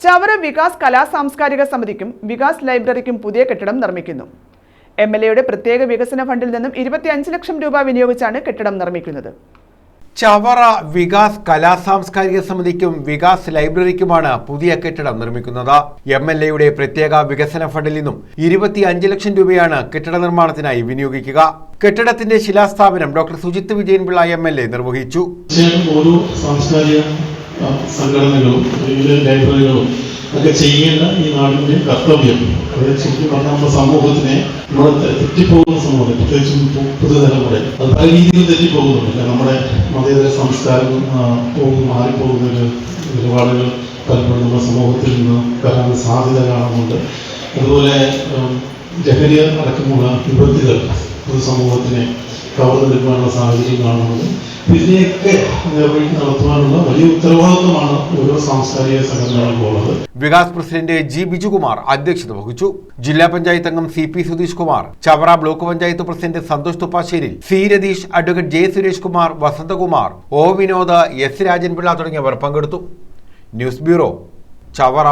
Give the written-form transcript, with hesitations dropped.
ചവറ വികാസ് കലാ സാംസ്കാരിക സമിതിക്കും വികാസ് ലൈബ്രറിക്കും പുതിയ കെട്ടിടം നിർമ്മിക്കുന്നു. എംഎൽഎയുടെ പ്രത്യേക വികസന ഫണ്ടിൽ നിന്നും 25 ലക്ഷം രൂപ വിനിയോഗിച്ചാണ് കെട്ടിടം നിർമ്മിക്കുന്നത്. ചവറ വികാസ് കലാ സാംസ്കാരിക സമിതിക്കും വികാസ് ലൈബ്രറിക്കുമാണ് പുതിയ കെട്ടിടം നിർമ്മിക്കുന്നത്. എംഎൽഎയുടെ പ്രത്യേക വികസന ഫണ്ടിൽ നിന്നും 25 ലക്ഷം രൂപയാണ് കെട്ടിട നിർമ്മാണത്തിനായി വിനിയോഗിക്കുക. കെട്ടിടത്തിന്റെ ശിലാസ്ഥാപനം ഡോക്ടർ സുജിത് വിജയൻപിള്ള എംഎൽഎ നിർവഹിച്ചു. ഓരോ സാംസ്കാരിക സംഘടനകളും ലൈബ്രറികളും ഒക്കെ ചെയ്യേണ്ട ഈ നാടിന്റെ കർത്തവ്യം, അതായത് ശരിക്കും പറഞ്ഞാൽ നമ്മുടെ സമൂഹത്തിനെ, നമ്മുടെ തെറ്റിപ്പോകുന്ന സമൂഹം, പ്രത്യേകിച്ചും പുതുതലമുറ അത് പല രീതിയിൽ തെറ്റിപ്പോകുന്നുണ്ട്. നമ്മുടെ മതേതര സംസ്കാരം മാറിപ്പോകുന്ന നിലപാടുകൾ പലപ്പോഴും നമ്മുടെ സമൂഹത്തിൽ നിന്ന് വരാൻ സാധ്യത കാണുന്നുണ്ട്. അതുപോലെ ലഹരി അടക്കമുള്ള വിപത്തുകൾ പൊതുസമൂഹത്തിനെ കവർന്നെടുക്കാനുള്ള സാഹചര്യം കാണുന്നത്. ഇതിനെയൊക്കെ നടത്തുവാനുള്ള വലിയ ഉത്തരവാദിത്വമാണ് ഓരോ സാംസ്കാരിക സംഘടനകൾക്കുള്ളത്. വികാസ് പ്രസിഡന്റ് ജി ബിജുകുമാർ അധ്യക്ഷത വഹിച്ചു. ജില്ലാ പഞ്ചായത്ത് അംഗം CP Sudheesh Kumar, Chavara block panchayat president Santhosh Thuppassery, C Ratheesh, advocate J Suresh Kumar, Vasanthakumar, O Vinod, S Rajanpillai തുടങ്ങിയവർ പങ്കെടുത്തു. News bureau, Chavara.